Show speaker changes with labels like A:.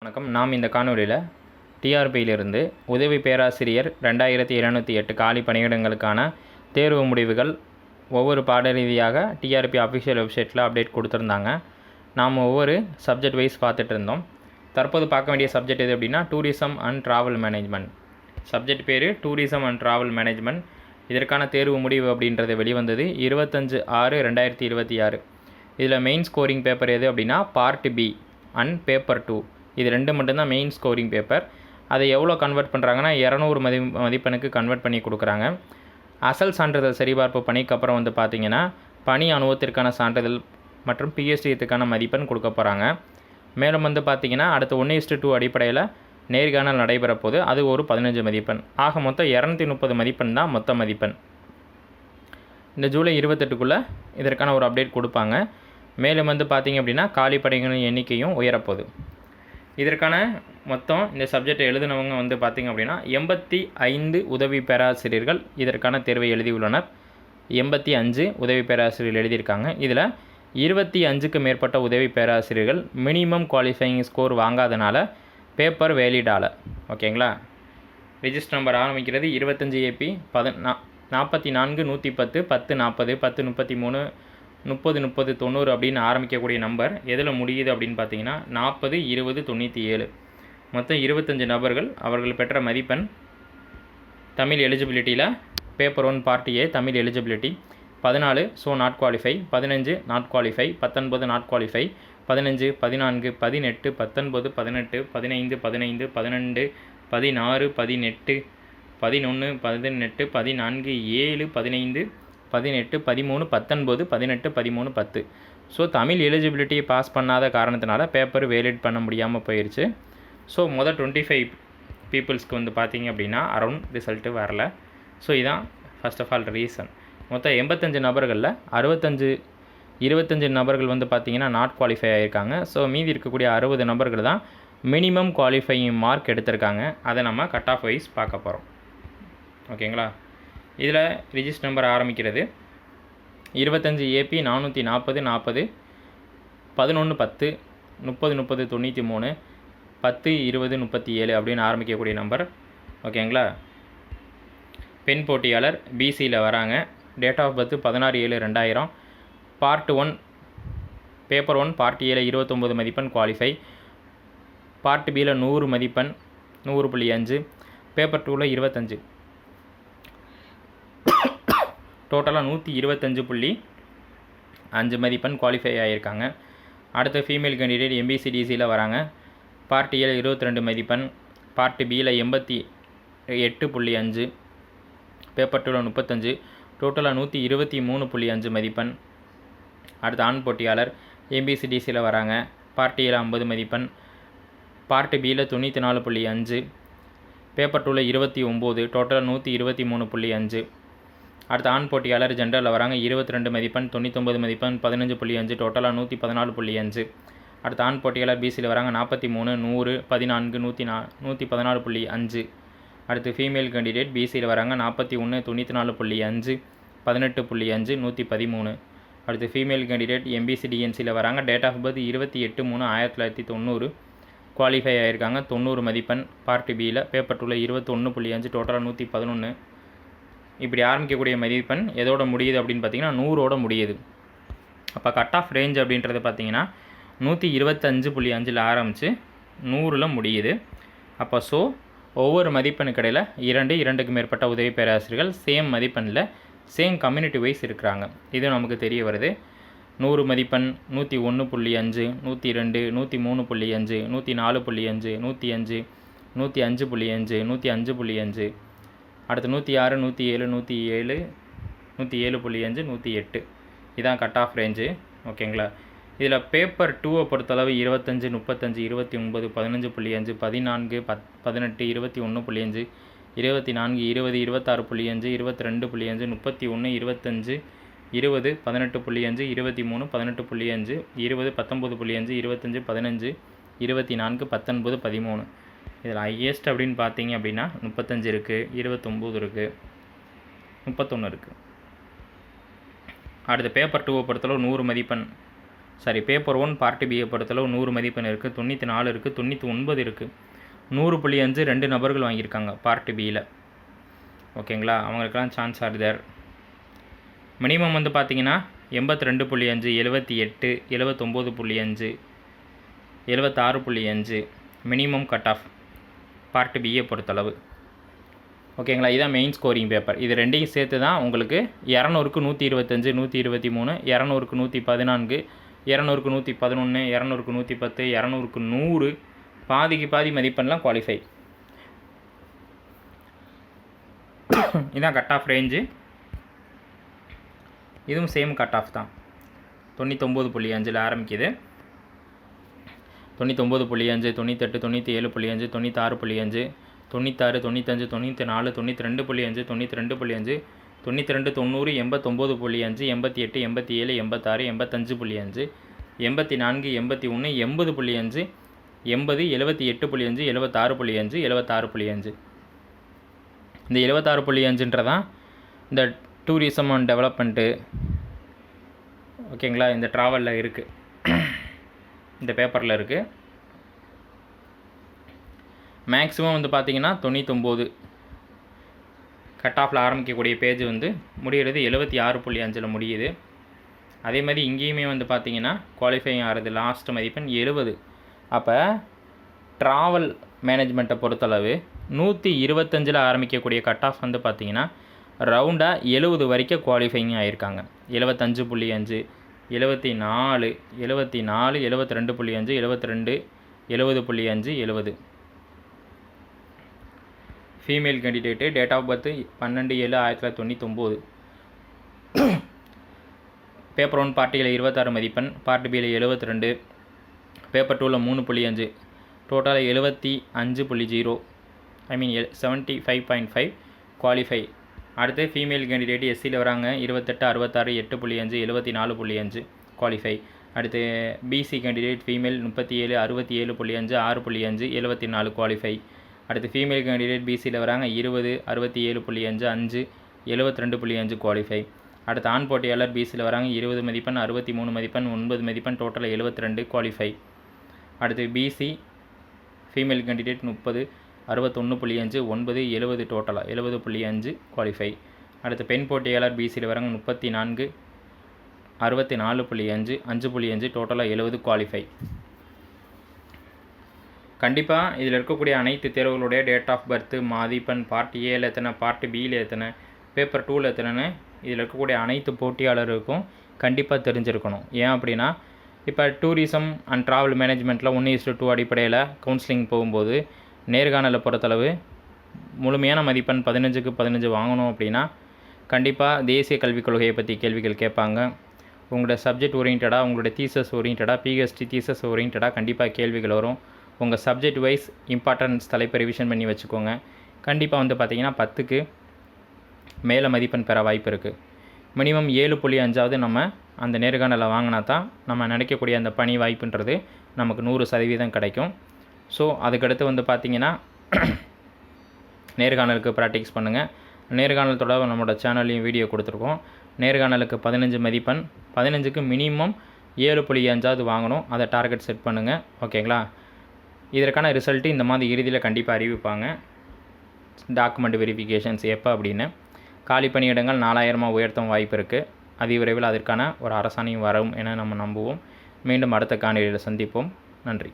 A: வணக்கம். நாம் இந்த காணொலியில் டிஆர்பியிலிருந்து உதவி பேராசிரியர் 2708 காலி பணியிடங்களுக்கான தேர்வு முடிவுகள் ஒவ்வொரு பாட ரீதியாக டிஆர்பி அஃபிஷியல் வெப்சைட்டில் அப்டேட் கொடுத்துருந்தாங்க. நாம் ஒவ்வொரு சப்ஜெக்ட் வைஸ் பார்த்துட்டு இருந்தோம். தற்போது பார்க்க வேண்டிய சப்ஜெக்ட் எது அப்படின்னா tourism and travel management. Subject பேர் டூரிசம் அண்ட் ட்ராவல் மேனேஜ்மெண்ட். இதற்கான தேர்வு முடிவு அப்படின்றது வெளிவந்தது 25/6/2026. இதில் மெயின் ஸ்கோரிங் பேப்பர் எது அப்படின்னா பார்ட் பி அண்ட் பேப்பர் 2. இது ரெண்டு மட்டும்தான் மெயின் ஸ்கோரிங் பேப்பர். அதை எவ்வளோ கன்வெர்ட் பண்ணுறாங்கன்னா 200 மதிப்பெண்ணுக்கு கன்வெர்ட் பண்ணி கொடுக்குறாங்க. அசல் சான்றிதழ் சரிபார்ப்பு பணிக்கு அப்புறம் பார்த்திங்கன்னா பணி அனுபவத்திற்கான சான்றிதழ் மற்றும் பிஎஸ்டிக்கான மதிப்பெண் கொடுக்க போகிறாங்க. மேலும் பார்த்திங்கன்னா அடுத்து 1:2 அடிப்படையில் நேர்காணல் நடைபெற போது அது ஒரு 15 மதிப்பெண். ஆக மொத்தம் 230 மதிப்பெண் தான் மொத்த மதிப்பெண். இந்த ஜூலை 28க்குள்ளே இதற்கான ஒரு அப்டேட் கொடுப்பாங்க. மேலும் பார்த்திங்க அப்படின்னா காலி பணிகளின் எண்ணிக்கையும் உயரப்போகுது. இதற்கான மொத்தம் இந்த சப்ஜெக்டை எழுதினவங்க பார்த்திங்க அப்படின்னா 85 உதவி பேராசிரியர்கள் இதற்கான தேர்வை எழுதியுள்ளனர். 85 உதவி பேராசிரியர்கள் எழுதியிருக்காங்க. இதில் 25க்கு மேற்பட்ட உதவி பேராசிரியர்கள் மினிமம் குவாலிஃபையிங் ஸ்கோர் வாங்காதனால பேப்பர் வேலிடால. ஓகேங்களா. ரிஜிஸ்டர் நம்பர் ஆரம்பிக்கிறது 25 AP 44 110 10 40 10 33 30 30 90 அப்படின்னு ஆரம்பிக்கக்கூடிய நம்பர் எதில் முடியுது அப்படின்னு பார்த்தீங்கன்னா 40 20 97. மொத்தம் 25 நபர்கள் அவர்கள் பெற்ற மதிப்பெண் தமிழ் எலிஜிபிலிட்டியில் paper 1 part A Tamil eligibility 14 so not qualify, 15 not qualify, 19 not qualify, 15 14 18 19 18 15 15 12 16 18 11 18 14 7 15 18 13 19 18 13 10. So Tamil எலிஜிபிலிட்டியை pass பண்ணாத காரணத்தினால பேப்பர் வேலிட் பண்ண முடியாமல் போயிடுச்சு. ஸோ மொதல் 25 பீப்புள்ஸ்க்கு பார்த்திங்க அப்படின்னா அரௌண்ட் ரிசல்ட்டு வரல. ஸோ இதுதான் ஃபர்ஸ்ட் ஆஃப் ஆல் ரீசன். மொத்தம் 85 நபர்களில் 25 நபர்கள் பார்த்திங்கன்னா நாட் குவாலிஃபை ஆகியிருக்காங்க. ஸோ மீதி இருக்கக்கூடிய 60 நபர்கள் தான் மினிமம் குவாலிஃபையிங் மார்க் எடுத்திருக்காங்க. அதை நம்ம கட் ஆஃப் வைஸ் பார்க்க போகிறோம். ஓகேங்களா. இதில் ரிஜிஸ்டர் நம்பர் ஆரம்பிக்கிறது 25 AP 440 40 11 10 30 30 93 10 20 37 அப்படின்னு ஆரம்பிக்கக்கூடிய நம்பர். ஓகேங்களா. பெண் போட்டியாளர் பிசியில் வராங்க. Date of birth 16/7/2000. Part 1 paper 1 part ஏல 29 மதிப்பெண் குவாலிஃபை. பார்ட் பியில் 100 மதிப்பெண் 100.5. பேப்பர் 2ல் 25. டோட்டலாக 125.5 மதிப்பெண் குவாலிஃபை ஆகியிருக்காங்க. அடுத்த ஃபீமேல் கேண்டிடேட் MBCDCயில் வராங்க. பார்ட் ஏல 22 மதிப்பெண், பார்ட் பியில் 88.5, பேப்பர் 2ல் 35. டோட்டலாக 123.5 மதிப்பெண். அடுத்த ஆண் போட்டியாளர் MBCDCயில் வராங்க. பார்ட் ஏல 50 மதிப்பெண், பார்ட் பியில் 94.5, பேப்பர் 2ல் 29. டோட்டலாக 123.5. அடுத்த ஆண் போட்டியாளர் ஜென்ரலில் வராங்க. 22 மதிப்பெண் 99 மதிப்பெண் 15.5, டோட்டலாக 114.5. அடுத்த ஆண் போட்டியாளர் பிசியில் வராங்க. 43 100 14 114.5. அடுத்து ஃபீமேல் கேண்டிடேட் பிசியில் வராங்க. 41 94.5 18.5 113. அடுத்து ஃபீமேல் கேண்டிடேட் MBCDNCயில் வராங்க. Date of birth 28/3/1990. குவாலிஃபை ஆகியிருக்காங்க. 90 மதிப்பெண் பார்ட் பியில். பேப்பர் 2ல் 21.5, டோட்டலாக 111. இப்படி ஆரம்பிக்கக்கூடிய மதிப்பெண் எதோட முடியுது அப்படின்னு பார்த்தீங்கன்னா 100ஓட முடியுது. அப்போ கட் ஆஃப் ரேஞ்ச் அப்படின்றது பார்த்தீங்கன்னா 125.5 ஆரம்பித்து 100ல் முடியுது. அப்போ ஸோ ஒவ்வொரு மதிப்பெண்ணுக்கு இடையில் 2க்கு மேற்பட்ட உதவி பேராசிரியர்கள் சேம் மதிப்பெண்ணில் சேம் கம்யூனிட்டி வைஸ் இருக்கிறாங்க. இது நமக்கு தெரிய வருது. 100 மதிப்பெண் 101.5 102 103.5 104.5 105 105.5 105.5. அடுத்து 106 107 107 107.5 108. இதான் கட் ஆஃப் ரேஞ்சு. ஓகேங்களா. இதில் பேப்பர் 2 பொறுத்தளவு 25 35 29 15.5 14 18 21.5 24 20 26.5 22.5 31 25 20 18.5 23 18.5 20 19.5 25 15 24 19 13. இதில் ஹையஸ்ட் அப்படின்னு பார்த்தீங்க அப்படின்னா 35 இருக்குது, 29 இருக்குது, 31 இருக்குது. அடுத்த பேப்பர் 2 பொறுத்தளவு 100 மதிப்பெண் பேப்பர் 1 பார்ட் பியை பொறுத்தளவு 100 மதிப்பெண் இருக்குது, 94 இருக்குது, 99 இருக்குது. 100.5 2 நபர்கள் வாங்கியிருக்காங்க பார்ட் பியில். ஓகேங்களா, அவங்களுக்கெல்லாம் சான்ஸ் ஆர் தேர். மினிமம் வந்து பார்த்தீங்கன்னா 82.5, 78, 79.5, 76.5 மினிமம் கட் ஆஃப் பார்ட் பியை பொறுத்தளவு. ஓகேங்களா, இதான் மெயின் ஸ்கோரிங் பேப்பர். இது ரெண்டையும் சேர்த்து தான் உங்களுக்கு 200க்கு 125, 123, 200க்கு 114, 200க்கு 111, 200க்கு 110, 200க்கு 100 பாதிக்கு பாதி மதிப்பெண்லாம் குவாலிஃபை. இதான் கட் ஆஃப் ரேஞ்சு. இதுவும் சேம் கட் ஆஃப் தான். 99.5 ஆரம்பிக்குது. 99.5, 98, 97.5, 96.5, 96, 95, 94, 92.5, 92.5, 92, 90, 89.5, 88, 87, 86, 85.5, 84, 81, 80.5, 80, 78.5, 76.5, 76.5. இந்த 76.5ன்றதான் இந்த டூரிசம் அண்ட் டெவலப்மெண்ட்டு. ஓகேங்களா, இந்த ட்ராவலில் இருக்குது, இந்த பேப்பரில் இருக்குது. மேக்ஸிமம் வந்து பார்த்திங்கன்னா 99 கட் ஆஃபில் ஆரம்பிக்கக்கூடிய பேஜ் வந்து முடிகிறது 76.5 முடியுது. அதே மாதிரி இங்கேயுமே வந்து பார்த்திங்கன்னா குவாலிஃபைங் ஆகிறது லாஸ்ட் மதிப்பெண் 70. அப்போ ட்ராவல் மேனேஜ்மெண்ட்டை பொறுத்தளவு 125 ஆரம்பிக்கக்கூடிய கட் ஆஃப் வந்து பார்த்திங்கன்னா ரவுண்டாக 70 வரைக்கும் குவாலிஃபைங் ஆகியிருக்காங்க. 75.5, 74, 74, 72.5, 72, 70.5, 70. Female candidate date of birth 12/7/1999. Paper 1 பார்ட்டியில் 26 மதிப்பெண், பார்ட் பியில் 72, பேப்பர் 2ல் 3.5, டோட்டலாக 75.0, 75.5 குவாலிஃபை. அடுத்து ஃபீமேல் கேண்டிடேட் எஸ்சியில் வராங்க 28, 66, 8.5, 74.5 குவாலிஃபை. அடுத்து பிசி கேண்டிடேட் ஃபீமேல் 37, 67.5, 6.5, 74 குவாலிஃபை. அடுத்து ஃபீமேல் கேண்டிடேட் பிசியில் வராங்க 20, 67.5, 5, 72.5 குவாலிஃபை. அடுத்து ஆண் போட்டியாளர் பிசியில் வராங்க 20 மதிப்பெண், 63 மதிப்பெண், 9 மதிப்பெண், டோட்டலாக 72 குவாலிஃபை. அடுத்து பிசி ஃபீமேல் கேண்டிடேட் 30, 61.5, 9, 70 டோட்டலாக 70.5 குவாலிஃபை. அடுத்து பெண் போட்டியாளர் பிசியில் வராங்க 34, 64.5, 5.5 டோட்டலாக 70 குவாலிஃபை. கண்டிப்பாக இதில் இருக்கக்கூடிய அனைத்து தேர்வுகளுடைய டேட் ஆஃப் பர்த்து, மதிப்பெண், பார்ட் ஏல எத்தனை, பார்ட் பியில் எத்தனை, பேப்பர் 2ல் எத்தனைன்னு இதில் இருக்கக்கூடிய அனைத்து போட்டியாளருக்கும் கண்டிப்பாக தெரிஞ்சிருக்கணும். ஏன் அப்படின்னா இப்போ டூரிசம் அண்ட் ட்ராவல் மேனேஜ்மெண்ட்டில் 1:2 அடிப்படையில் கவுன்சிலிங் போகும்போது நேர்காணலை பொறுத்தளவு முழுமையான மதிப்பெண் 15க்கு 15 வாங்கணும் அப்படின்னா கண்டிப்பாக தேசிய கல்விக் கொள்கையை பற்றி கேள்விகள் கேட்பாங்க. உங்களோட சப்ஜெக்ட் ஓரியன்டாக, உங்களோட தீசஸ் ஓரியன்டாக, பிஹெச்டி தீசஸ் ஓரியன்டாக கண்டிப்பாக கேள்விகள் வரும். உங்கள் சப்ஜெக்ட் வைஸ் இம்பார்ட்டன்ஸ் தலைப்பை ரிவிஷன் பண்ணி வச்சுக்கோங்க. கண்டிப்பாக வந்து பார்த்திங்கன்னா 10க்கு மேலே மதிப்பெண் பெற வாய்ப்பு இருக்குது. மினிமம் 7.5 நம்ம அந்த நேர்காணலை வாங்கினா தான் நம்ம நினைக்கக்கூடிய அந்த பணி வாய்ப்புன்றது நமக்கு 100% கிடைக்கும். ஸோ அதுக்கடுத்து வந்து பார்த்திங்கன்னா நேர்காணலுக்கு ப்ராக்டிஸ் பண்ணுங்கள். நேர்காணல் தொடர்பாக நம்மளோட சேனல்லையும் வீடியோ கொடுத்துருக்கோம். நேர்காணலுக்கு 15 மதிப்பெண், 15க்கு மினிமம் 7.5 வாங்கணும். அதை டார்கெட் செட் பண்ணுங்கள். ஓகேங்களா, இதற்கான ரிசல்ட்டு இந்த மாதிரி இறுதியில் கண்டிப்பாக அறிவிப்பாங்க. டாக்குமெண்ட் வெரிஃபிகேஷன்ஸ் எப்போ அப்படின்னு. காலி பணியிடங்கள் 4000 உயர்த்தவும் வாய்ப்பு இருக்குது. அதிவிரைவில் அதற்கான ஒரு அரசாணையும் வரும் என நம்ம நம்புவோம். மீண்டும் அடுத்த காணொளியில் சந்திப்போம். நன்றி.